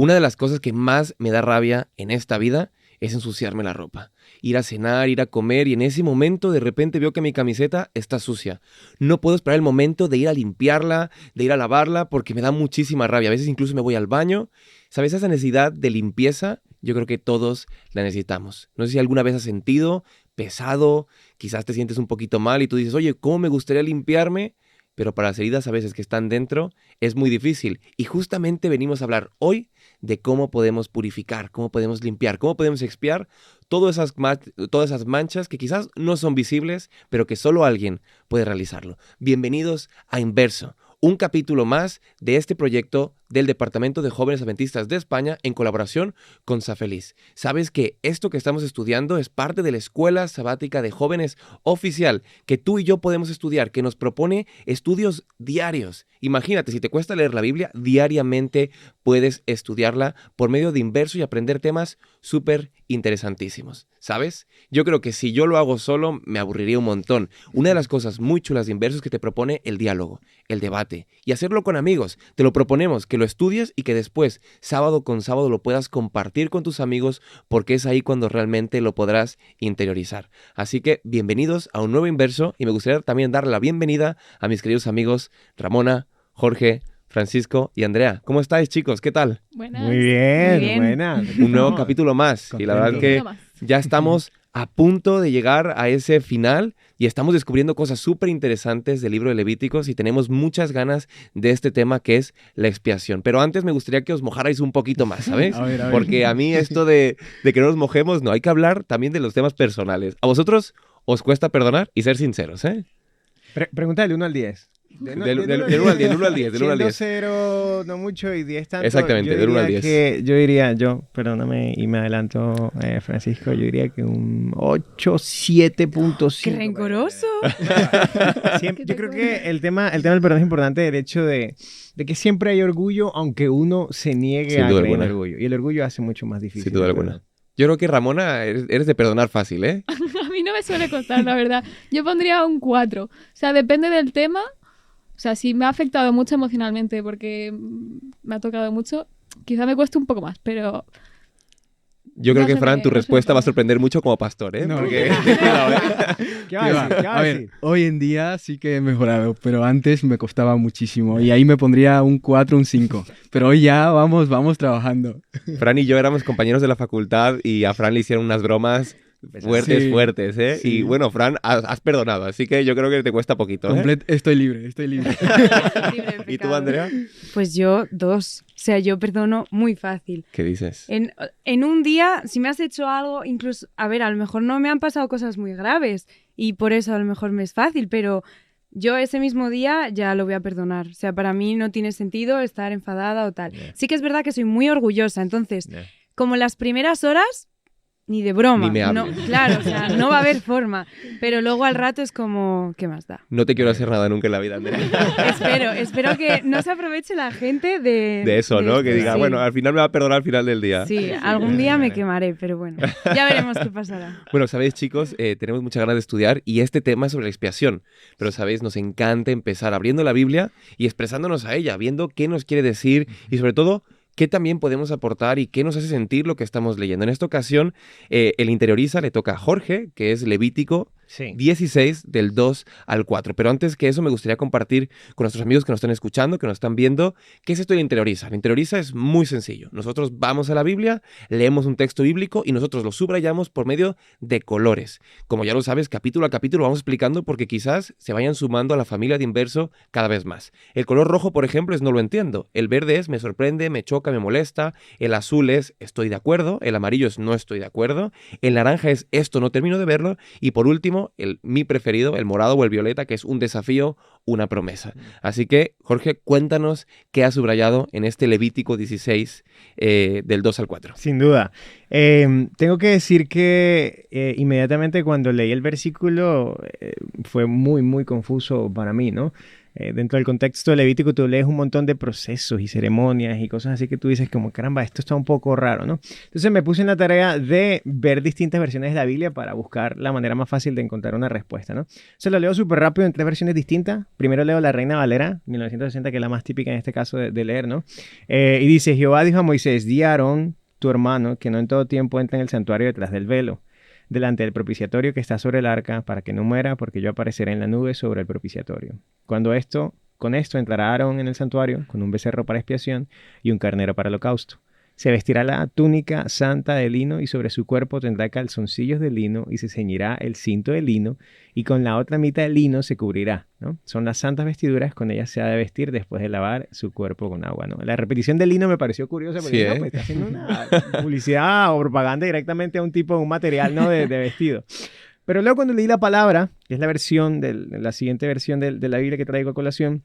Una de las cosas que más me da rabia en esta vida es ensuciarme la ropa. Ir a cenar, ir a comer y en ese momento de repente veo que mi camiseta está sucia. No puedo esperar el momento de ir a limpiarla, de ir a lavarla porque me da muchísima rabia. A veces incluso me voy al baño. ¿Sabes? Esa necesidad de limpieza, yo creo que todos la necesitamos. No sé si alguna vez has sentido pesado, quizás te sientes un poquito mal y tú dices, oye, ¿cómo me gustaría limpiarme? Pero para las heridas a veces que están dentro es muy difícil. Y justamente venimos a hablar hoy de cómo podemos purificar, cómo podemos limpiar, cómo podemos expiar todas esas manchas que quizás no son visibles, pero que solo alguien puede realizarlo. Bienvenidos a Inverso, un capítulo más de este proyecto del Departamento de Jóvenes Adventistas de España en colaboración con Safeliz. Sabes que esto que estamos estudiando es parte de la Escuela Sabática de Jóvenes Oficial, que tú y yo podemos estudiar, que nos propone estudios diarios. Imagínate, si te cuesta leer la Biblia, diariamente puedes estudiarla por medio de Inverso y aprender temas súper interesantísimos, ¿sabes? Yo creo que si yo lo hago solo, me aburriría un montón. Una de las cosas muy chulas de Inverso es que te propone el diálogo, el debate, y hacerlo con amigos. Te lo proponemos, que lo estudies y que después, sábado con sábado, lo puedas compartir con tus amigos, porque es ahí cuando realmente lo podrás interiorizar. Así que, bienvenidos a un nuevo Inverso, y me gustaría también darle la bienvenida a mis queridos amigos Ramona, Jorge, Francisco y Andrea. ¿Cómo estáis, chicos? ¿Qué tal? Buenas. Muy bien, Muy bien. buenas. Un nuevo capítulo más. Y la verdad es que Capítulo más. ya estamos a punto de llegar a ese final y estamos descubriendo cosas súper interesantes del libro de Levíticos y tenemos muchas ganas de este tema que es la expiación. Pero antes me gustaría que os mojarais un poquito más, ¿sabes? A ver. Porque a mí esto de que no nos mojemos, no, hay que hablar también de los temas personales. ¿A vosotros os cuesta perdonar y ser sinceros, eh? Pregunta del 1 al 10. Del 1 al 10, del 1 al 10, del 1 al 10. 0, no mucho, y 10 tanto. Exactamente, del 1 al 10. Perdóname, y me adelanto, Francisco, yo diría que un 8, 7.5. ¡Qué rencoroso! Yo creo que el tema del perdón es importante, el hecho de que siempre hay orgullo, aunque uno se niegue Sin a duda creer en alguna. el orgullo. Y el orgullo hace mucho más difícil. Sin duda el alguna. perdón. Yo creo que Ramona eres de perdonar fácil, ¿eh? A mí no me suele costar, la verdad. Yo pondría un 4. O sea, depende del tema. O sea, si me ha afectado mucho emocionalmente porque me ha tocado mucho, quizá me cueste un poco más, pero... Yo creo No que, se Fran, me- tu no se me respuesta va a pega. sorprender mucho como pastor, ¿eh? No. Porque... ¿Qué va a decir? ¿Qué va A a ver, decir? hoy en día sí que he mejorado, pero antes me costaba muchísimo y ahí me pondría un 4, un 5. Pero hoy ya vamos trabajando. Fran y yo éramos compañeros de la facultad y a Fran le hicieron unas bromas fuertes, Sí, fuertes, ¿eh? sí. Y bueno, Fran, has perdonado, así que yo creo que te cuesta poquito, ¿eh? Estoy libre. ¿Y tú, Andrea? Pues yo 2. O sea, yo perdono muy fácil. ¿Qué dices? En un día, si me has hecho algo, incluso, a ver, a lo mejor no me han pasado cosas muy graves y por eso a lo mejor me es fácil, pero yo ese mismo día ya lo voy a perdonar. O sea, para mí no tiene sentido estar enfadada o tal. Yeah. Sí que es verdad que soy muy orgullosa, entonces, Yeah. como las primeras horas, ni de broma. Ni me No, hables. claro, o sea, no va a haber forma. Pero luego al rato es como, ¿qué más da? No te quiero hacer nada nunca en la vida, Andrea. Espero que no se aproveche la gente De eso, ¿no? esto, Que diga, sí. bueno, al final me va a perdonar al final del día. Sí, algún día me quemaré, pero bueno, ya veremos qué pasará. Bueno, sabéis, chicos, tenemos muchas ganas de estudiar y este tema es sobre la expiación. Pero, sabéis, nos encanta empezar abriendo la Biblia y expresándonos a ella, viendo qué nos quiere decir y, sobre todo, qué también podemos aportar y qué nos hace sentir lo que estamos leyendo. En esta ocasión, el interioriza le toca a Jorge, que es Levítico Sí. 16 del 2 al 4. Pero antes que eso me gustaría compartir con nuestros amigos que nos están escuchando, que nos están viendo, ¿qué es esto de interioriza? El interioriza es muy sencillo. Nosotros vamos a la Biblia, leemos un texto bíblico y nosotros lo subrayamos por medio de colores. Como ya lo sabes, capítulo a capítulo vamos explicando porque quizás se vayan sumando a la familia de Inverso cada vez más. El color rojo, por ejemplo, es no lo entiendo. El verde es me sorprende, me choca, me molesta. El azul es estoy de acuerdo. El amarillo es no estoy de acuerdo. El naranja es esto no termino de verlo. Y por último, mi preferido, el morado o el violeta, que es un desafío, una promesa. Así que, Jorge, cuéntanos qué has subrayado en este Levítico 16 del 2 al 4. Sin duda. Tengo que decir que inmediatamente cuando leí el versículo fue muy, muy confuso para mí, ¿no? dentro del contexto levítico tú lees un montón de procesos y ceremonias y cosas así que tú dices como, caramba, esto está un poco raro, ¿no? Entonces me puse en la tarea de ver distintas versiones de la Biblia para buscar la manera más fácil de encontrar una respuesta, ¿no? Se lo leo súper rápido en 3 versiones distintas. Primero leo la Reina Valera, 1960, que es la más típica en este caso de leer, ¿no? Y dice, Jehová dijo a Moisés, di a Aarón, tu hermano, que no en todo tiempo entra en el santuario detrás del velo, delante del propiciatorio que está sobre el arca, para que no muera, porque yo apareceré en la nube sobre el propiciatorio. Con esto entrará Aarón en el santuario, con un becerro para expiación y un carnero para holocausto. Se vestirá la túnica santa de lino y sobre su cuerpo tendrá calzoncillos de lino y se ceñirá el cinto de lino y con la otra mitad de lino se cubrirá, ¿no? Son las santas vestiduras, con ellas se ha de vestir después de lavar su cuerpo con agua, ¿no? La repetición del lino me pareció curiosa porque Sí, no, pues, está haciendo una publicidad o propaganda directamente a un tipo, un material, ¿no? de vestido. Pero luego cuando leí la palabra, que es la siguiente versión de la Biblia que traigo a colación,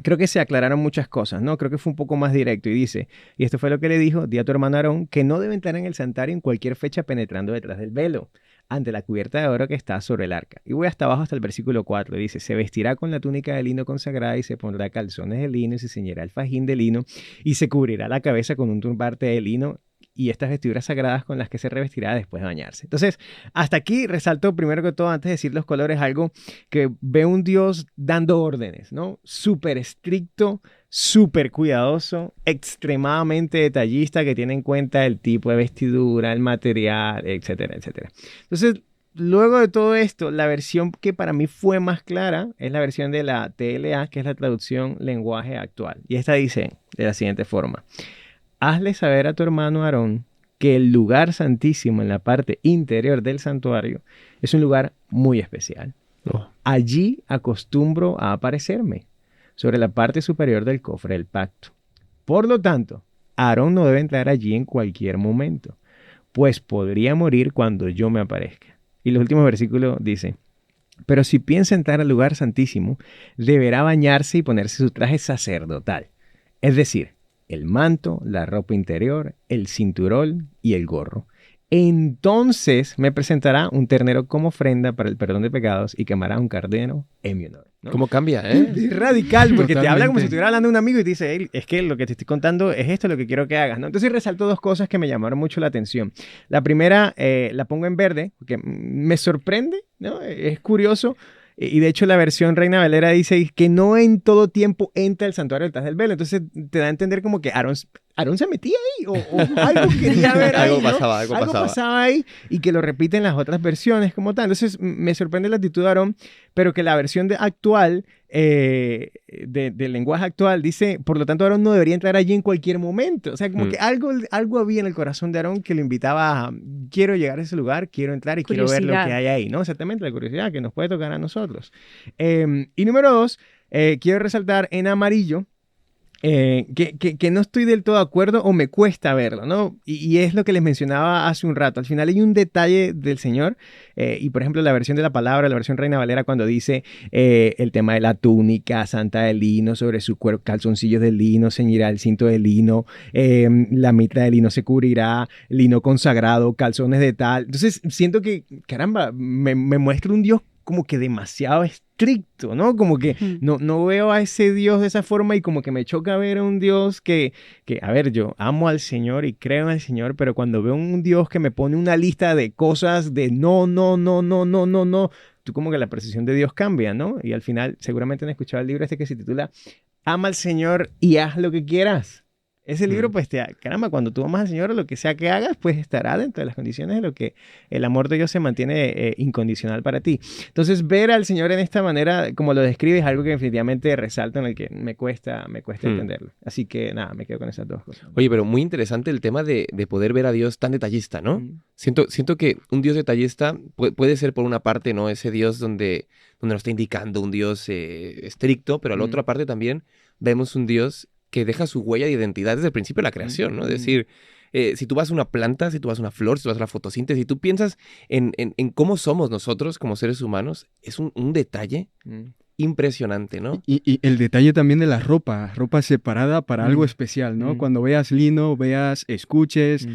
creo que se aclararon muchas cosas, ¿no? Creo que fue un poco más directo y dice, y esto fue lo que le dijo, di a tu hermano Aarón que no debe entrar en el santuario en cualquier fecha penetrando detrás del velo, ante la cubierta de oro que está sobre el arca. Y voy hasta abajo hasta el versículo 4, dice, se vestirá con la túnica de lino consagrada y se pondrá calzones de lino y se ceñirá el fajín de lino y se cubrirá la cabeza con un turbante de lino y estas vestiduras sagradas con las que se revestirá después de bañarse. Entonces, hasta aquí resalto primero que todo, antes de decir los colores, algo que ve un Dios dando órdenes, ¿no? Súper estricto, súper cuidadoso, extremadamente detallista, que tiene en cuenta el tipo de vestidura, el material, etcétera, etcétera. Entonces, luego de todo esto, la versión que para mí fue más clara es la versión de la TLA, que es la traducción lenguaje actual. Y esta dice de la siguiente forma: hazle saber a tu hermano Aarón que el lugar santísimo en la parte interior del santuario es un lugar muy especial. Oh. Allí acostumbro a aparecerme, sobre la parte superior del cofre del pacto. Por lo tanto, Aarón no debe entrar allí en cualquier momento, pues podría morir cuando yo me aparezca. Y los últimos versículos dice, pero si piensa entrar al lugar santísimo, deberá bañarse y ponerse su traje sacerdotal, es decir, el manto, la ropa interior, el cinturón y el gorro. Entonces me presentará un ternero como ofrenda para el perdón de pecados y quemará un carnero en mi honor, ¿no? ¿Cómo cambia, eh? Es radical, porque te habla como Totalmente. si estuviera hablando a un amigo y te dice, "Ey, es que lo que te estoy contando es esto lo que quiero que hagas", ¿no? Entonces resalto 2 cosas que me llamaron mucho la atención. La primera, la pongo en verde, porque me sorprende, ¿no? Es curioso. Y de hecho la versión Reina Valera dice que no en todo tiempo entra el santuario detrás del velo. Entonces te da a entender como que Aarón se metía ahí o algo quería ver ahí, Algo ¿no? pasaba, algo pasaba. ahí y que lo repiten las otras versiones como tal. Entonces me sorprende la actitud de Aarón, pero que la versión actual, del lenguaje actual, dice, por lo tanto Aarón no debería entrar allí en cualquier momento. O sea, como que algo había en el corazón de Aarón que lo invitaba a, quiero llegar a ese lugar, quiero entrar y quiero ver lo que Curiosidad. hay ahí, ¿no? Exactamente, la curiosidad que nos puede tocar a nosotros. Y número 2, quiero resaltar en amarillo, que no estoy del todo de acuerdo o me cuesta verlo, ¿no? Y es lo que les mencionaba hace un rato. Al final hay un detalle del Señor, y por ejemplo la versión de la palabra, la versión Reina Valera, cuando dice el tema de la túnica santa de lino, sobre su cuerpo calzoncillos de lino, ceñirá el cinto de lino, la mitad de lino se cubrirá, lino consagrado, calzones de tal. Entonces siento que, caramba, me muestra un Dios como que demasiado estricto, ¿no? Como que no veo a ese Dios de esa forma y como que me choca ver a un Dios que, a ver, yo amo al Señor y creo en el Señor, pero cuando veo un Dios que me pone una lista de cosas de no, tú como que la percepción de Dios cambia, ¿no? Y al final seguramente han escuchado el libro este que se titula Ama al Señor y haz lo que quieras. Ese libro, pues, caramba, cuando tú amas al Señor, lo que sea que hagas, pues estará dentro de las condiciones de lo que el amor de Dios se mantiene incondicional para ti. Entonces, ver al Señor en esta manera, como lo describe, es algo que definitivamente resalta, en el que me cuesta entenderlo. Así que, nada, me quedo con esas 2 cosas. Oye, pero muy interesante el tema de poder ver a Dios tan detallista, ¿no? Siento que un Dios detallista puede ser por una parte, ¿no? Ese Dios donde nos está indicando un Dios estricto, pero a la otra parte también vemos un Dios que deja su huella de identidad desde el principio de la creación, ¿no? Es decir, si tú vas a una planta, si tú vas a una flor, si tú vas a la fotosíntesis, si tú piensas en cómo somos nosotros como seres humanos, es un detalle impresionante, ¿no? Y el detalle también de la ropa separada para algo especial, ¿no? Cuando veas lino, escuches,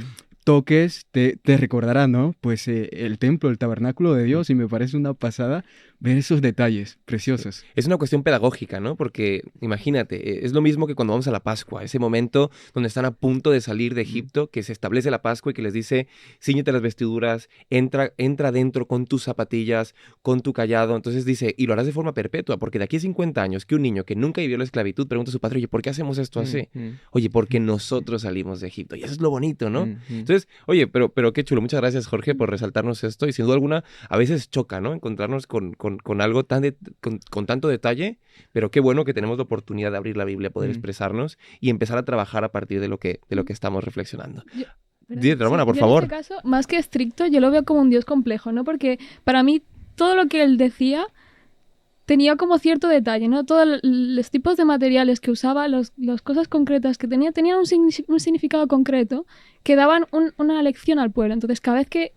toques te recordará, ¿no? Pues el templo, el tabernáculo de Dios, y me parece una pasada ver esos detalles preciosos. Es una cuestión pedagógica, ¿no? Porque imagínate, es lo mismo que cuando vamos a la Pascua, ese momento donde están a punto de salir de Egipto, que se establece la Pascua y que les dice, cíñete las vestiduras, entra dentro con tus zapatillas, con tu cayado. Entonces dice, y lo harás de forma perpetua, porque de aquí a 50 años, que un niño que nunca vivió la esclavitud pregunta a su padre, oye, ¿por qué hacemos esto así? Oye, porque nosotros salimos de Egipto. Y eso es lo bonito, ¿no? Entonces, oye, pero qué chulo. Muchas gracias, Jorge, por resaltarnos esto. Y sin duda alguna, a veces choca, ¿no? Encontrarnos con algo con tanto detalle, pero qué bueno que tenemos la oportunidad de abrir la Biblia, poder expresarnos y empezar a trabajar a partir de lo que estamos reflexionando. Dile, Ramona, por favor. En este caso, más que estricto, yo lo veo como un Dios complejo, ¿no? Porque para mí todo lo que él decía tenía como cierto detalle, ¿no? Todos los tipos de materiales que usaba, las cosas concretas que tenía, tenían un significado concreto que daban una lección al pueblo. Entonces, cada vez que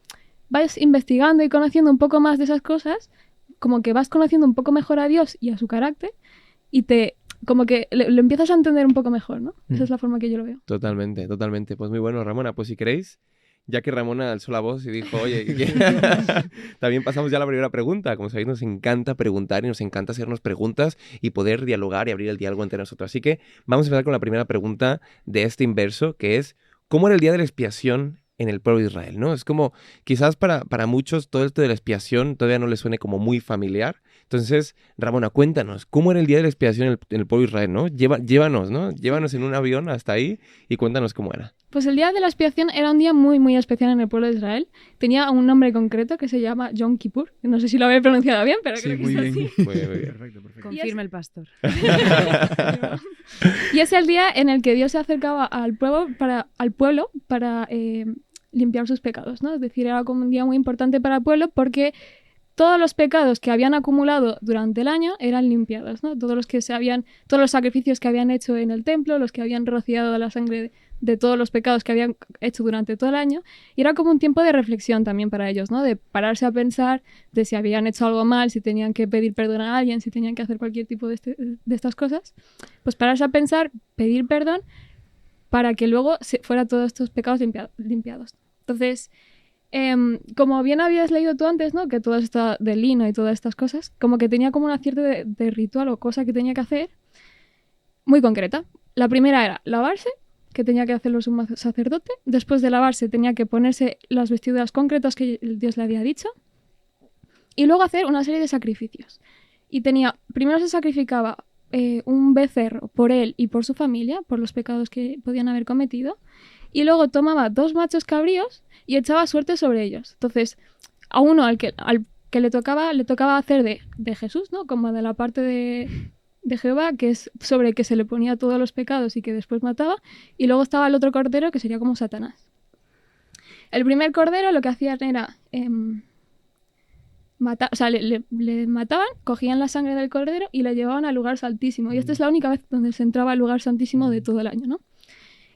vas investigando y conociendo un poco más de esas cosas, como que vas conociendo un poco mejor a Dios y a su carácter y como que lo empiezas a entender un poco mejor, ¿no? Esa es la forma que yo lo veo. Totalmente, totalmente. Pues muy bueno, Ramona. Pues si queréis, ya que Ramona alzó la voz y dijo, oye, también pasamos ya a la primera pregunta. Como sabéis, nos encanta preguntar y nos encanta hacernos preguntas y poder dialogar y abrir el diálogo entre nosotros. Así que vamos a empezar con la primera pregunta de este inverso, que es, ¿cómo era el día de la expiación en el pueblo de Israel, ¿no? Es como, quizás para muchos todo esto de la expiación todavía no les suene como muy familiar. Entonces, Ramona, cuéntanos, ¿cómo era el día de la expiación en el pueblo de Israel, ¿no? Llévanos, ¿no? Llévanos en un avión hasta ahí y cuéntanos cómo era. Pues el día de la expiación era un día muy, muy especial en el pueblo de Israel. Tenía un nombre concreto que se llama Yom Kippur. No sé si lo había pronunciado bien, pero Sí, creo que muy es bien. así. Muy bien. Perfecto, perfecto. Confirma el pastor. Y es el día en el que Dios se acercaba al pueblo para limpiar sus pecados, ¿no? Es decir, era como un día muy importante para el pueblo porque todos los pecados que habían acumulado durante el año eran limpiados, ¿no? Todos los sacrificios que habían hecho en el templo, los que habían rociado la sangre de todos los pecados que habían hecho durante todo el año, y era como un tiempo de reflexión también para ellos, ¿no? De pararse a pensar de si habían hecho algo mal, si tenían que pedir perdón a alguien, si tenían que hacer cualquier tipo de estas cosas, pues pararse a pensar, pedir perdón, para que luego fuera todos estos pecados limpiados. Entonces, como bien habías leído tú antes, ¿no? Que todo esto del lino y todas estas cosas, como que tenía como una cierta de ritual o cosa que tenía que hacer muy concreta. La primera era lavarse, que tenía que hacerlo su sacerdote. Después de lavarse tenía que ponerse las vestiduras concretas que Dios le había dicho. Y luego hacer una serie de sacrificios. Y primero se sacrificaba un becerro por él y por su familia, por los pecados que podían haber cometido. Y luego tomaba 2 machos cabríos y echaba suerte sobre ellos. Entonces, a uno al que le tocaba hacer de Jesús, ¿no? Como de la parte de Jehová, que es sobre el que se le ponía todos los pecados y que después mataba. Y luego estaba el otro cordero, que sería como Satanás. El primer cordero lo que hacían era le mataban, cogían la sangre del cordero y la llevaban al lugar santísimo. Y esta es la única vez donde se entraba al lugar santísimo de todo el año, ¿no?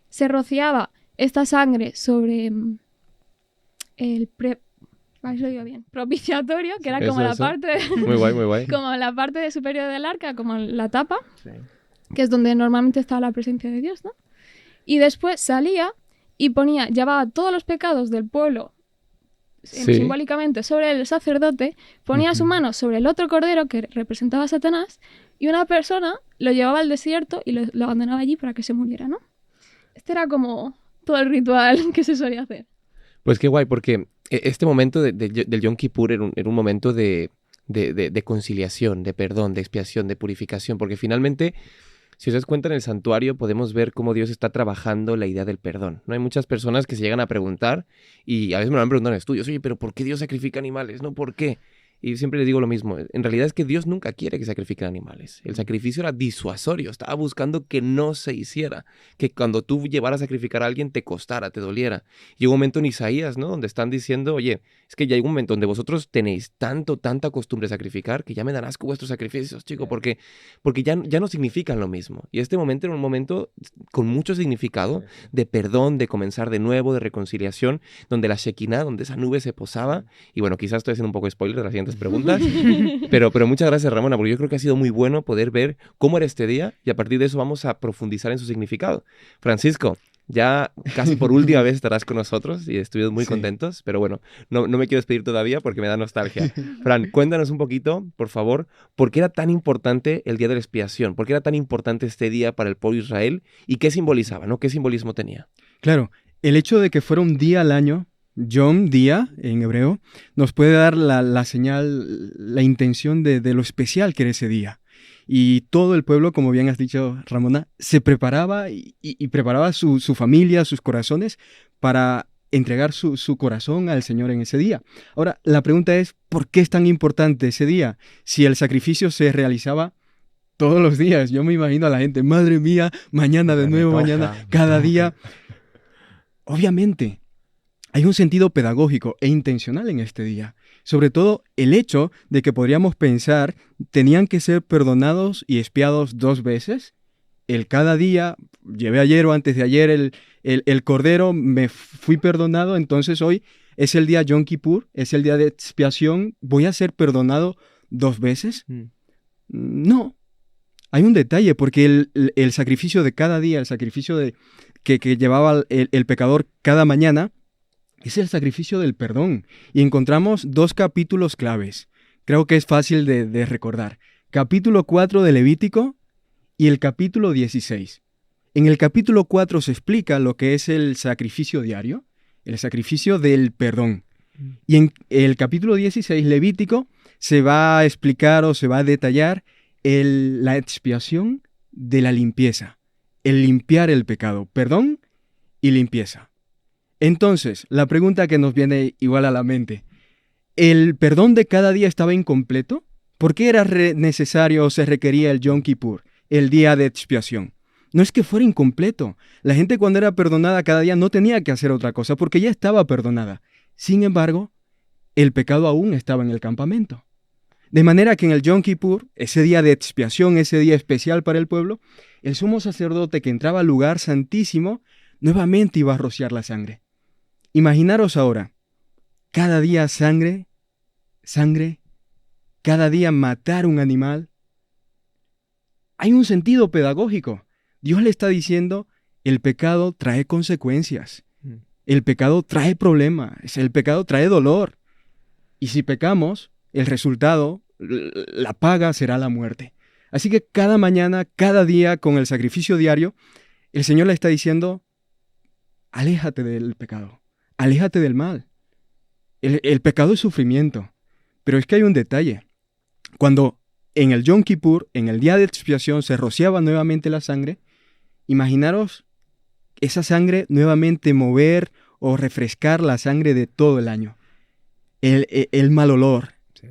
Se rociaba esta sangre sobre el propiciatorio, que era como la parte Muy guay, muy guay. como la parte superior del arca, como la tapa, que es donde normalmente estaba la presencia de Dios, ¿no? Y después salía y llevaba todos los pecados del pueblo simbólicamente sobre el sacerdote, ponía su mano sobre el otro cordero que representaba a Satanás y una persona lo llevaba al desierto y lo abandonaba allí para que se muriera, ¿no? Este era como todo el ritual que se solía hacer. Pues qué guay, porque este momento del Yom Kippur era un momento de conciliación, de perdón, de expiación, de purificación, porque finalmente, si os das cuenta, en el santuario podemos ver cómo Dios está trabajando la idea del perdón. No hay muchas personas que se llegan a preguntar, y a veces me lo han preguntado en estudios, oye, pero ¿por qué Dios sacrifica animales? ¿No? ¿Por qué? Y siempre les digo lo mismo, en realidad es que Dios nunca quiere que sacrifiquen animales. El sacrificio era disuasorio, estaba buscando que no se hiciera, que cuando tú llevaras a sacrificar a alguien te costara, te doliera. Llegó un momento en Isaías, ¿no? Donde están diciendo, oye, es que ya hay un momento donde vosotros tenéis tanta costumbre de sacrificar que ya me dan asco vuestros sacrificios, chico, porque ya no significan lo mismo. Y este momento era un momento con mucho significado de perdón, de comenzar de nuevo, de reconciliación, donde la Shekinah, donde esa nube se posaba. Y bueno, quizás estoy haciendo un poco de spoiler de las siguientes preguntas, pero muchas gracias, Ramona, porque yo creo que ha sido muy bueno poder ver cómo era este día y a partir de eso vamos a profundizar en su significado. Francisco, Ya casi por última vez estarás con nosotros y estuvimos muy Sí. contentos, pero bueno, no me quiero despedir todavía porque me da nostalgia. Fran, cuéntanos un poquito, por favor, ¿por qué era tan importante el Día de la Expiación? ¿Por qué era tan importante este día para el pueblo de Israel? ¿Y qué simbolizaba, no? ¿Qué simbolismo tenía? Claro, el hecho de que fuera un día al año, Yom, día en hebreo, nos puede dar la señal, la intención de lo especial que era ese día. Y todo el pueblo, como bien has dicho, Ramona, se preparaba y preparaba su familia, sus corazones, para entregar su corazón al Señor en ese día. Ahora, la pregunta es, ¿por qué es tan importante ese día? Si el sacrificio se realizaba todos los días. Yo me imagino a la gente, madre mía, mañana de Me nuevo, toca, mañana, me cada toca. día. Obviamente, hay un sentido pedagógico e intencional en este día. Sobre todo el hecho de que podríamos pensar tenían que ser perdonados y expiados 2 veces. El cada día, llevé ayer o antes de ayer el cordero, me fui perdonado, entonces hoy es el día Yom Kippur, es el día de expiación, ¿voy a ser perdonado 2 veces? No. Hay un detalle, porque el sacrificio de cada día, el sacrificio que llevaba el pecador cada mañana, es el sacrificio del perdón. Y encontramos 2 capítulos claves. Creo que es fácil de recordar. Capítulo 4 de Levítico y el capítulo 16. En el capítulo 4 se explica lo que es el sacrificio diario, el sacrificio del perdón. Y en el capítulo 16, Levítico, se va a explicar o se va a detallar la expiación de la limpieza, el limpiar el pecado, perdón y limpieza. Entonces, la pregunta que nos viene igual a la mente, ¿el perdón de cada día estaba incompleto? ¿Por qué era necesario o se requería el Yom Kippur, el día de expiación? No es que fuera incompleto. La gente cuando era perdonada cada día no tenía que hacer otra cosa porque ya estaba perdonada. Sin embargo, el pecado aún estaba en el campamento. De manera que en el Yom Kippur, ese día de expiación, ese día especial para el pueblo, el sumo sacerdote que entraba al lugar santísimo nuevamente iba a rociar la sangre. Imaginaros ahora, cada día sangre, cada día matar un animal. Hay un sentido pedagógico. Dios le está diciendo, el pecado trae consecuencias. El pecado trae problemas. El pecado trae dolor. Y si pecamos, el resultado, la paga será la muerte. Así que cada mañana, cada día, con el sacrificio diario, el Señor le está diciendo, aléjate del pecado, aléjate del mal. El pecado es sufrimiento, pero es que hay un detalle. Cuando en el Yom Kippur, en el día de expiación, se rociaba nuevamente la sangre, imaginaros esa sangre nuevamente mover o refrescar la sangre de todo el año. El mal olor. Sí.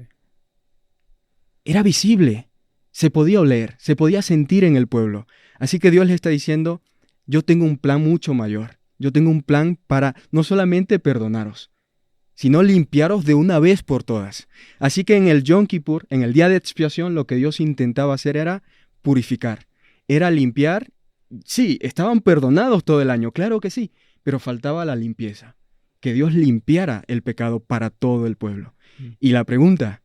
Era visible, se podía oler, se podía sentir en el pueblo. Así que Dios le está diciendo, yo tengo un plan mucho mayor. Yo tengo un plan para no solamente perdonaros, sino limpiaros de una vez por todas. Así que en el Yom Kippur, en el día de expiación, lo que Dios intentaba hacer era purificar, era limpiar. Sí, estaban perdonados todo el año, claro que sí, pero faltaba la limpieza, que Dios limpiara el pecado para todo el pueblo. Y la pregunta,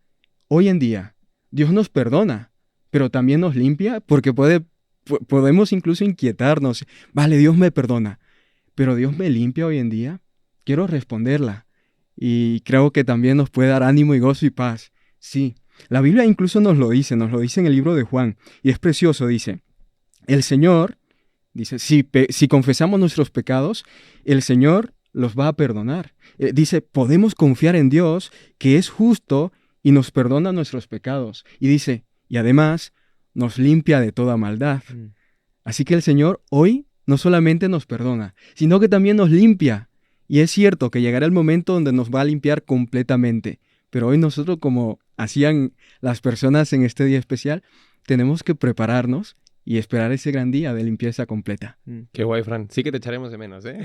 hoy en día, Dios nos perdona, pero también nos limpia, porque podemos incluso inquietarnos. Vale, Dios me perdona, pero Dios me limpia hoy en día. Quiero responderla. Y creo que también nos puede dar ánimo y gozo y paz. Sí, la Biblia incluso nos lo dice en el libro de Juan. Y es precioso, dice, el Señor, dice, si confesamos nuestros pecados, el Señor los va a perdonar. Dice, podemos confiar en Dios, que es justo y nos perdona nuestros pecados. Y dice, y además nos limpia de toda maldad. Así que el Señor hoy no solamente nos perdona, sino que también nos limpia. Y es cierto que llegará el momento donde nos va a limpiar completamente. Pero hoy nosotros, como hacían las personas en este día especial, tenemos que prepararnos y esperar ese gran día de limpieza completa. Qué guay, Fran. Sí que te echaremos de menos, ¿eh?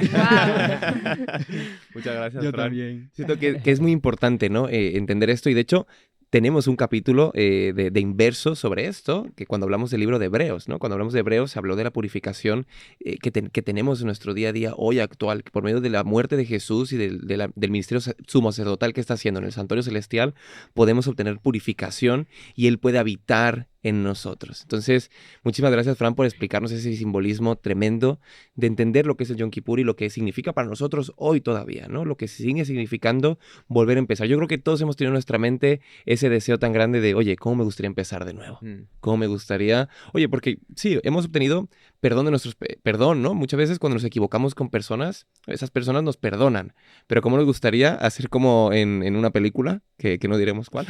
Muchas gracias, Yo Fran. también. Siento que es muy importante, ¿no? Entender esto. Y de hecho, tenemos un capítulo de inverso sobre esto, que cuando hablamos del libro de Hebreos, ¿no? Cuando hablamos de Hebreos se habló de la purificación que tenemos en nuestro día a día hoy actual, que por medio de la muerte de Jesús y del ministerio sumo sacerdotal que está haciendo en el santuario celestial, podemos obtener purificación y Él puede habitar en nosotros. Entonces, muchísimas gracias, Fran, por explicarnos ese simbolismo tremendo de entender lo que es el Yom Kippur y lo que significa para nosotros hoy todavía, ¿no? Lo que sigue significando volver a empezar. Yo creo que todos hemos tenido en nuestra mente ese deseo tan grande de, oye, ¿cómo me gustaría empezar de nuevo? ¿Cómo me gustaría? Oye, porque sí, hemos obtenido perdón de nuestros... Perdón, ¿no? Muchas veces cuando nos equivocamos con personas, esas personas nos perdonan. Pero ¿cómo nos gustaría hacer como en una película, que no diremos cuál,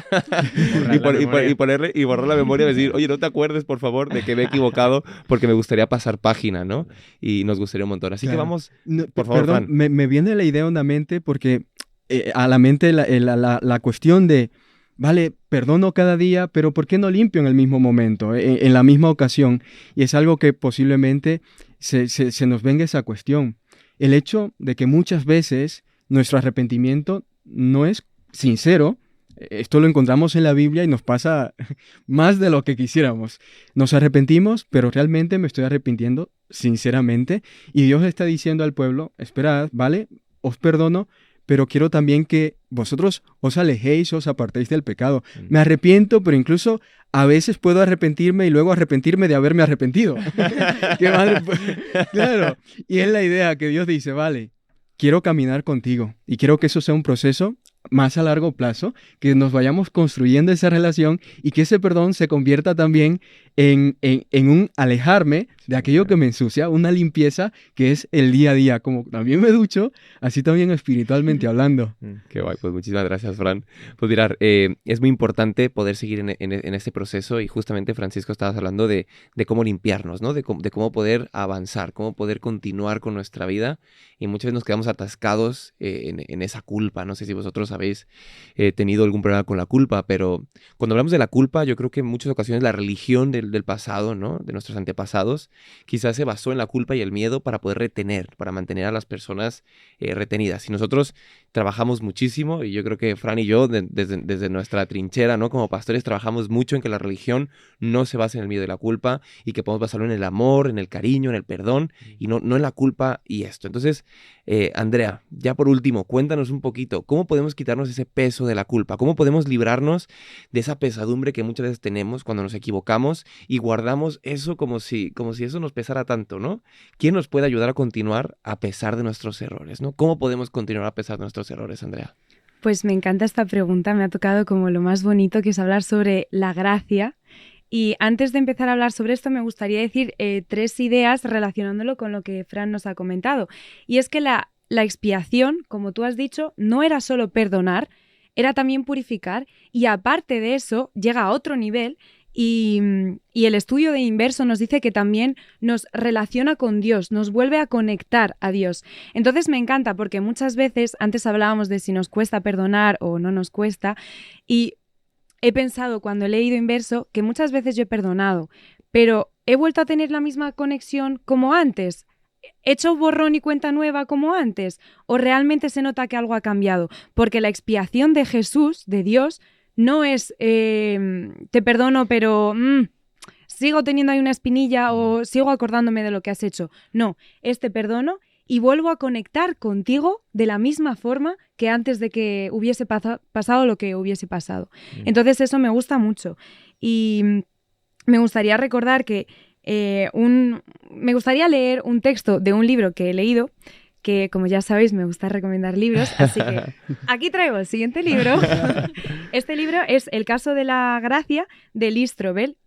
y borrar la memoria y decir, oye, no te acuerdes, por favor, de que me he equivocado porque me gustaría pasar página, ¿no? Y nos gustaría un montón. Así que vamos, por favor, perdón, Fran. me viene la idea hondamente porque a la mente la cuestión de, vale, perdono cada día, pero ¿por qué no limpio en el mismo momento, en la misma ocasión? Y es algo que posiblemente se nos venga esa cuestión. El hecho de que muchas veces nuestro arrepentimiento no es sincero. Esto lo encontramos en la Biblia y nos pasa más de lo que quisiéramos. Nos arrepentimos, pero realmente me estoy arrepintiendo sinceramente. Y Dios está diciendo al pueblo, esperad, ¿vale? Os perdono, pero quiero también que vosotros os alejéis, os apartéis del pecado. Me arrepiento, pero incluso a veces puedo arrepentirme y luego arrepentirme de haberme arrepentido. Claro, y es la idea que Dios dice, vale, quiero caminar contigo y quiero que eso sea un proceso más a largo plazo, que nos vayamos construyendo esa relación y que ese perdón se convierta también en un alejarme de aquello que me ensucia, una limpieza que es el día a día. Como también me ducho, así también espiritualmente hablando. Qué guay, pues muchísimas gracias, Fran. Pues mirar, es muy importante poder seguir en este proceso y justamente, Francisco, estabas hablando de cómo limpiarnos, ¿no? De cómo poder avanzar, cómo poder continuar con nuestra vida y muchas veces nos quedamos atascados en esa culpa. No sé si vosotros habéis tenido algún problema con la culpa, pero cuando hablamos de la culpa, yo creo que en muchas ocasiones la religión del pasado, ¿no? De nuestros antepasados, quizás se basó en la culpa y el miedo para poder retener, para mantener a las personas retenidas. Y nosotros trabajamos muchísimo, y yo creo que Fran y yo, desde nuestra trinchera, ¿no? Como pastores, trabajamos mucho en que la religión no se base en el miedo y la culpa, y que podemos basarlo en el amor, en el cariño, en el perdón, y no en la culpa y esto. Entonces, Andrea, ya por último, cuéntanos un poquito, ¿cómo podemos quitarnos ese peso de la culpa? ¿Cómo podemos librarnos de esa pesadumbre que muchas veces tenemos cuando nos equivocamos y guardamos eso como si eso nos pesara tanto, ¿no? ¿Quién nos puede ayudar a continuar a pesar de nuestros errores, ¿no? ¿Cómo podemos continuar a pesar de nuestros errores, Andrea? Pues me encanta esta pregunta, me ha tocado como lo más bonito, que es hablar sobre la gracia. Y antes de empezar a hablar sobre esto, me gustaría decir 3 ideas relacionándolo con lo que Fran nos ha comentado. Y es que la expiación, como tú has dicho, no era solo perdonar, era también purificar, y aparte de eso llega a otro nivel. Y el estudio de Inverso nos dice que también nos relaciona con Dios, nos vuelve a conectar a Dios. Entonces me encanta porque muchas veces, antes hablábamos de si nos cuesta perdonar o no nos cuesta, y he pensado cuando he leído Inverso que muchas veces yo he perdonado, pero he vuelto a tener la misma conexión como antes. ¿He hecho borrón y cuenta nueva como antes? ¿O realmente se nota que algo ha cambiado? Porque la expiación de Jesús, de Dios, no es te perdono, pero sigo teniendo ahí una espinilla o sigo acordándome de lo que has hecho. No, es te perdono y vuelvo a conectar contigo de la misma forma que antes de que hubiese pasado lo que hubiese pasado. Entonces eso me gusta mucho. Y me gustaría recordar que me gustaría leer un texto de un libro que he leído, que como ya sabéis me gusta recomendar libros, así que aquí traigo el siguiente libro. Este libro es El caso de la gracia, de Lee Strobel.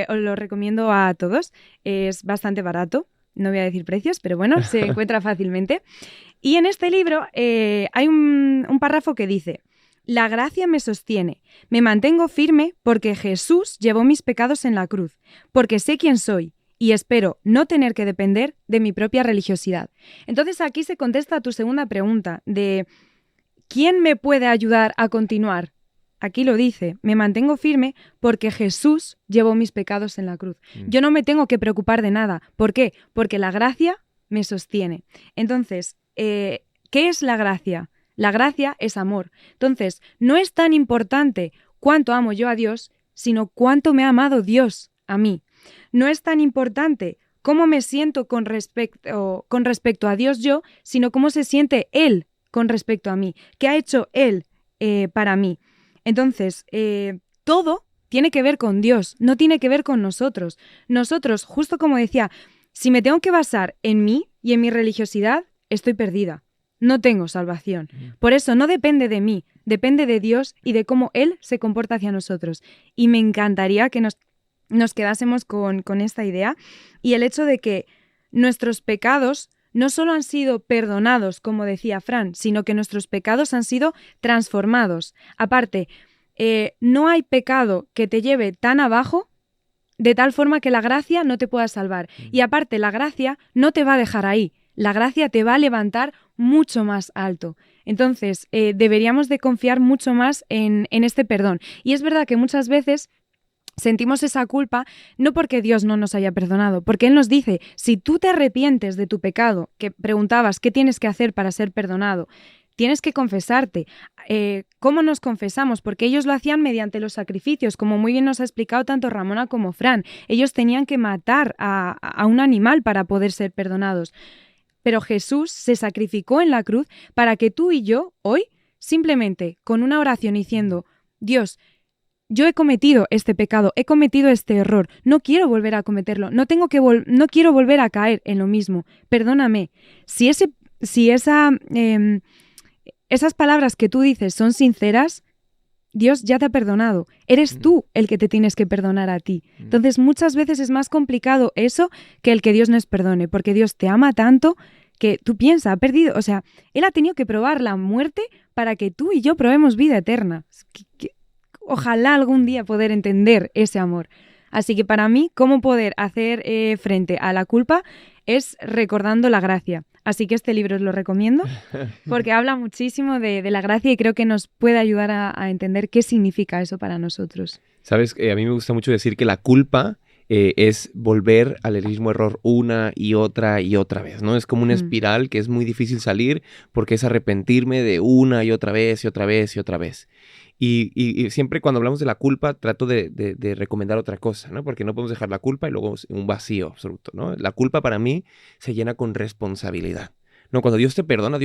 Os lo recomiendo a todos, es bastante barato, no voy a decir precios, pero bueno, se encuentra fácilmente. Y en este libro hay un párrafo que dice: la gracia me sostiene, me mantengo firme porque Jesús llevó mis pecados en la cruz, porque sé quién soy y espero no tener que depender de mi propia religiosidad. Entonces aquí se contesta a tu segunda pregunta de ¿quién me puede ayudar a continuar? Aquí lo dice, me mantengo firme porque Jesús llevó mis pecados en la cruz. Yo no me tengo que preocupar de nada. ¿Por qué? Porque la gracia me sostiene. Entonces, ¿qué es la gracia? La gracia es amor. Entonces, no es tan importante cuánto amo yo a Dios, sino cuánto me ha amado Dios a mí. No es tan importante cómo me siento con respecto a Dios yo, sino cómo se siente Él con respecto a mí. ¿Qué ha hecho Él para mí? Entonces, todo tiene que ver con Dios, no tiene que ver con nosotros. Nosotros, justo como decía, si me tengo que basar en mí y en mi religiosidad, estoy perdida. No tengo salvación. Por eso no depende de mí, depende de Dios y de cómo Él se comporta hacia nosotros. Y me encantaría que nos quedásemos con esta idea y el hecho de que nuestros pecados no solo han sido perdonados, como decía Fran, sino que nuestros pecados han sido transformados. Aparte, no hay pecado que te lleve tan abajo de tal forma que la gracia no te pueda salvar. Y aparte, la gracia no te va a dejar ahí. La gracia te va a levantar mucho más alto. Entonces, deberíamos de confiar mucho más en este perdón. Y es verdad que muchas veces sentimos esa culpa no porque Dios no nos haya perdonado, porque Él nos dice, si tú te arrepientes de tu pecado, que preguntabas qué tienes que hacer para ser perdonado, tienes que confesarte. ¿Cómo nos confesamos? Porque ellos lo hacían mediante los sacrificios, como muy bien nos ha explicado tanto Ramona como Fran. Ellos tenían que matar a un animal para poder ser perdonados. Pero Jesús se sacrificó en la cruz para que tú y yo, hoy, simplemente con una oración diciendo, Dios, yo he cometido este pecado, he cometido este error, no quiero volver a cometerlo, no quiero volver a caer en lo mismo, perdóname. Si esas palabras que tú dices son sinceras, Dios ya te ha perdonado. Eres tú el que te tienes que perdonar a ti. Entonces, muchas veces es más complicado eso que el que Dios nos perdone, porque Dios te ama tanto que tú piensas, ha perdido, o sea, Él ha tenido que probar la muerte para que tú y yo probemos vida eterna. Ojalá algún día poder entender ese amor. Así que para mí, cómo poder hacer frente a la culpa es recordando la gracia. Así que este libro os lo recomiendo porque habla muchísimo de la gracia y creo que nos puede ayudar a entender qué significa eso para nosotros. Sabes, a mí me gusta mucho decir que la culpa es volver al mismo error una y otra vez, ¿no? Es como una espiral que es muy difícil salir porque es arrepentirme de una y otra vez y otra vez y otra vez. Y siempre cuando hablamos de la culpa trato de recomendar otra cosa, ¿no? Porque no podemos dejar la culpa y luego un vacío absoluto, ¿no? La culpa para mí se llena con responsabilidad. No, cuando Dios te perdona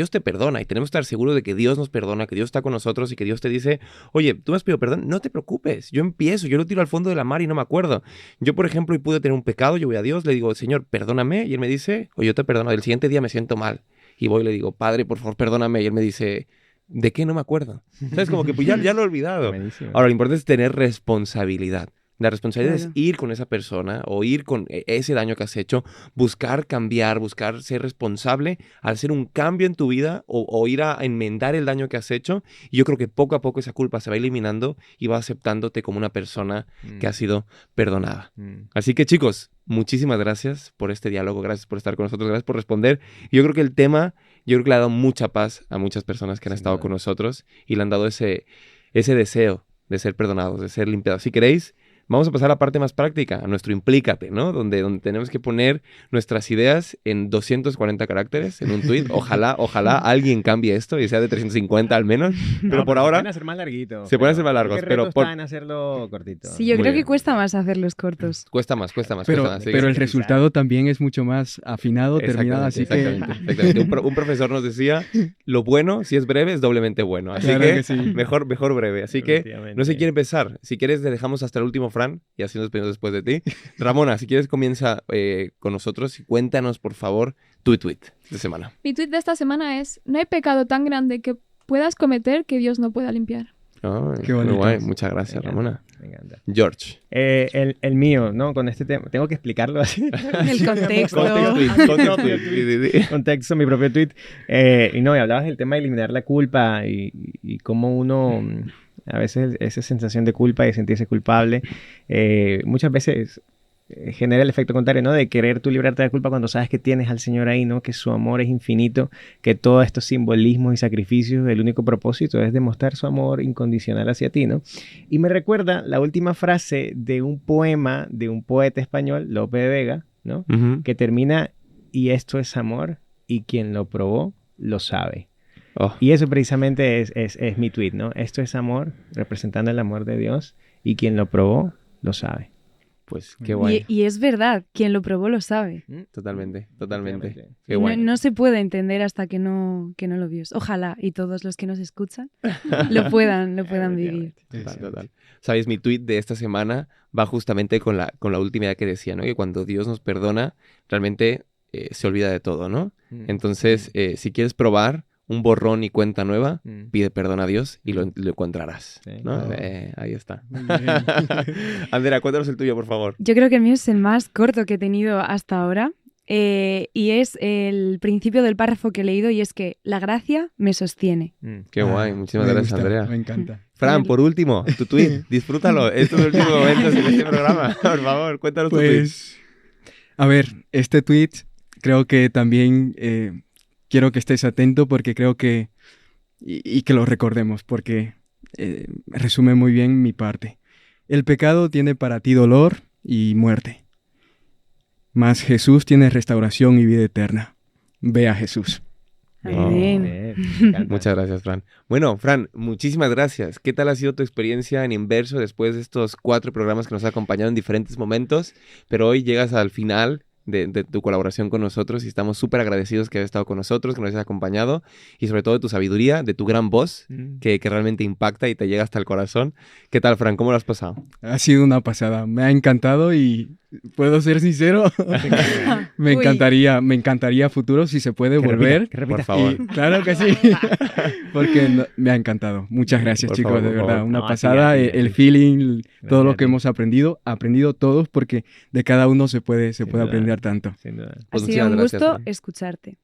y tenemos que estar seguros de que Dios nos perdona, que Dios está con nosotros y que Dios te dice, oye, tú me has pedido perdón, no te preocupes, yo lo tiro al fondo de la mar y no me acuerdo. Yo, por ejemplo, hoy pude tener un pecado, yo voy a Dios, le digo, Señor, perdóname, y Él me dice, oye, yo te perdono, el siguiente día me siento mal. Y voy y le digo, Padre, por favor, perdóname, y Él me dice, ¿de qué? No me acuerdo. ¿Sabes? Como que pues ya lo he olvidado. Buenísimo. Ahora, lo importante es tener responsabilidad. La responsabilidad Claro. es ir con esa persona o ir con ese daño que has hecho, buscar cambiar, buscar ser responsable, hacer un cambio en tu vida o ir a enmendar el daño que has hecho. Y yo creo que poco a poco esa culpa se va eliminando y va aceptándote como una persona que ha sido perdonada. Así que chicos, muchísimas gracias por este diálogo, gracias por estar con nosotros, gracias por responder. Yo creo que el tema, le ha dado mucha paz a muchas personas que han estado con nosotros y le han dado ese deseo de ser perdonados, de ser limpiados. Si queréis, vamos a pasar a la parte más práctica, a nuestro implícate, ¿no? Donde tenemos que poner nuestras ideas en 240 caracteres, en un tuit. Ojalá alguien cambie esto y sea de 350 al menos. Pero por ahora Se pueden hacer más larguitos. se pueden hacer más largos. El Pero reto está en hacerlo cortito. Sí, yo Muy creo bien. que cuesta más hacerlos cortos. cuesta más. Pero Así que- el resultado también es mucho más afinado, terminado, así que... Exactamente. Un profesor nos decía, lo bueno, si es breve, es doblemente bueno. Así Claro que, que sí. mejor breve. Así que, Efectivamente. no sé quién empezar. Si quieres, le dejamos hasta el último, Fran, y así nos despedimos después de ti. Ramona, si quieres, comienza con nosotros y cuéntanos, por favor, tu tweet de semana. Mi tweet de esta semana es: no hay pecado tan grande que puedas cometer que Dios no pueda limpiar. Ay, Qué muy bonito. guay. Muchas gracias, Me Ramona. encanta, me encanta. George. El mío, ¿no? Con este tema. Tengo que explicarlo así. El contexto. Contexto, mi propio tweet. Y hablabas del tema de eliminar la culpa y cómo uno, a veces esa sensación de culpa y de sentirse culpable, muchas veces genera el efecto contrario, ¿no? De querer tú librarte de culpa cuando sabes que tienes al Señor ahí, ¿no? Que su amor es infinito, que todos estos simbolismos y sacrificios, el único propósito es demostrar su amor incondicional hacia ti, ¿no? Y me recuerda la última frase de un poema de un poeta español, Lope de Vega, ¿no? Ujú. Que termina, y esto es amor, y quien lo probó, lo sabe. Oh, Y eso precisamente es mi tweet, ¿no? Esto es amor, representando el amor de Dios, y quien lo probó, lo sabe. Pues qué guay. Y es verdad, quien lo probó lo sabe. Totalmente, totalmente. Efectivamente. Qué No, guay. no se puede entender hasta que no lo vio. Ojalá y todos los que nos escuchan lo puedan vivir. Total, total. Sabéis, mi tweet de esta semana va justamente con la última idea que decía, ¿no? Que cuando Dios nos perdona, realmente se olvida de todo, ¿no? Entonces, si quieres probar un borrón y cuenta nueva, pide perdón a Dios y lo encontrarás, Sí. ¿no? Oh. Ahí está. Muy bien. Andrea, cuéntanos el tuyo, por favor. Yo creo que el mío es el más corto que he tenido hasta ahora. Y es el principio del párrafo que he leído, y es que la gracia me sostiene. Qué guay, muchísimas Me gracias, gusta, Andrea. Me encanta. Fran, por último, tu tweet, disfrútalo. Estos son los últimos momentos en este programa. Por favor, cuéntanos tu tweet. Pues, a ver, este tweet creo que también quiero que estés atento porque creo que, y que lo recordemos, porque resume muy bien mi parte. El pecado tiene para ti dolor y muerte, mas Jesús tiene restauración y vida eterna. Ve a Jesús. Amén. Bien, me encanta. Muchas gracias, Fran. Bueno, Fran, muchísimas gracias. ¿Qué tal ha sido tu experiencia en Inverso después de estos 4 programas que nos han acompañado en diferentes momentos? Pero hoy llegas al final de tu colaboración con nosotros y estamos súper agradecidos que hayas estado con nosotros, que nos hayas acompañado y sobre todo de tu sabiduría, de tu gran voz que realmente impacta y te llega hasta el corazón. ¿Qué tal, Fran? ¿Cómo lo has pasado? Ha sido una pasada, me ha encantado y puedo ser sincero, me Uy. encantaría a futuro si se puede Que volver. repita, que repita. Por favor. Y claro que sí, porque me ha encantado. Muchas gracias, Por chicos, favor, de por verdad. favor. Una No, a ti, pasada, a ti, a el ti. feeling, todo lo a que ti. hemos aprendido todos, porque de cada uno se puede duda. aprender tanto. Sin duda. Ha Pues sido un muchísimas gracias, gusto Fran. escucharte.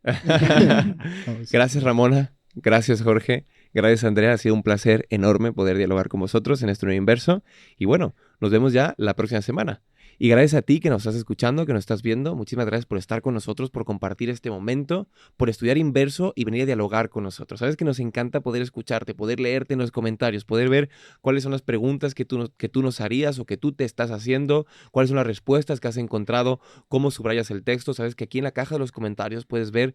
Gracias, Ramona. Gracias, Jorge. Gracias, Andrea. Ha sido un placer enorme poder dialogar con vosotros en este nuevo Inverso. Y bueno, nos vemos ya la próxima semana. Y gracias a ti que nos estás escuchando, que nos estás viendo. Muchísimas gracias por estar con nosotros, por compartir este momento, por estudiar Inverso y venir a dialogar con nosotros. Sabes que nos encanta poder escucharte, poder leerte en los comentarios, poder ver cuáles son las preguntas que tú nos harías o que tú te estás haciendo, cuáles son las respuestas que has encontrado, cómo subrayas el texto. Sabes que aquí en la caja de los comentarios puedes ver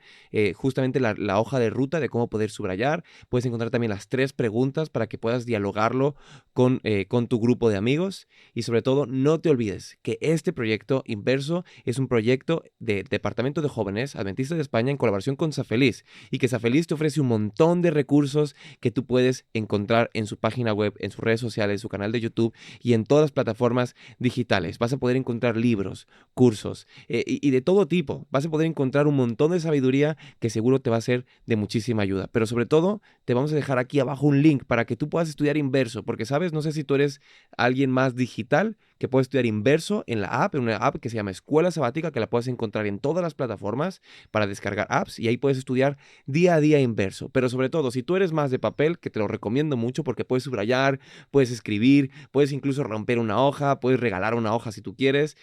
justamente la hoja de ruta de cómo poder subrayar. Puedes encontrar también las 3 preguntas para que puedas dialogarlo con tu grupo de amigos. Y sobre todo, no te olvides que este proyecto Inverso es un proyecto del Departamento de Jóvenes Adventistas de España en colaboración con Safeliz, y que Safeliz te ofrece un montón de recursos que tú puedes encontrar en su página web, en sus redes sociales, en su canal de YouTube y en todas las plataformas digitales. Vas a poder encontrar libros, cursos y de todo tipo. Vas a poder encontrar un montón de sabiduría que seguro te va a ser de muchísima ayuda. Pero sobre todo, te vamos a dejar aquí abajo un link para que tú puedas estudiar Inverso, porque sabes, no sé si tú eres alguien más digital que puede estudiar Inverso en una app que se llama Escuela Sabática, que la puedes encontrar en todas las plataformas para descargar apps, y ahí puedes estudiar día a día Inverso. Pero sobre todo, si tú eres más de papel, que te lo recomiendo mucho porque puedes subrayar, puedes escribir, puedes incluso romper una hoja, puedes regalar una hoja si tú quieres.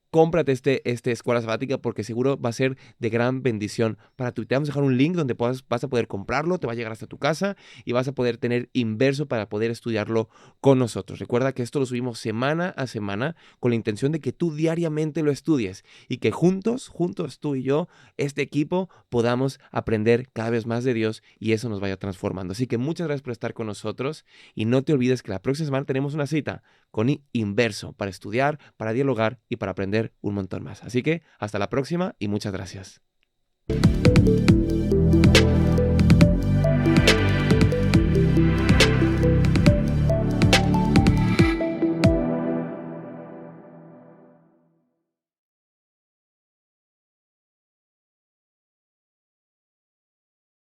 Cómprate este Escuela Sabática porque seguro va a ser de gran bendición para ti. Te vamos a dejar un link donde vas a poder comprarlo, te va a llegar hasta tu casa y vas a poder tener Inverso para poder estudiarlo con nosotros. Recuerda que esto lo subimos semana a semana con la intención de que tú diariamente lo estudies y que juntos tú y yo, este equipo, podamos aprender cada vez más de Dios y eso nos vaya transformando. Así que muchas gracias por estar con nosotros y no te olvides que la próxima semana tenemos una cita con Inverso para estudiar, para dialogar y para aprender un montón más. Así que hasta la próxima y muchas gracias.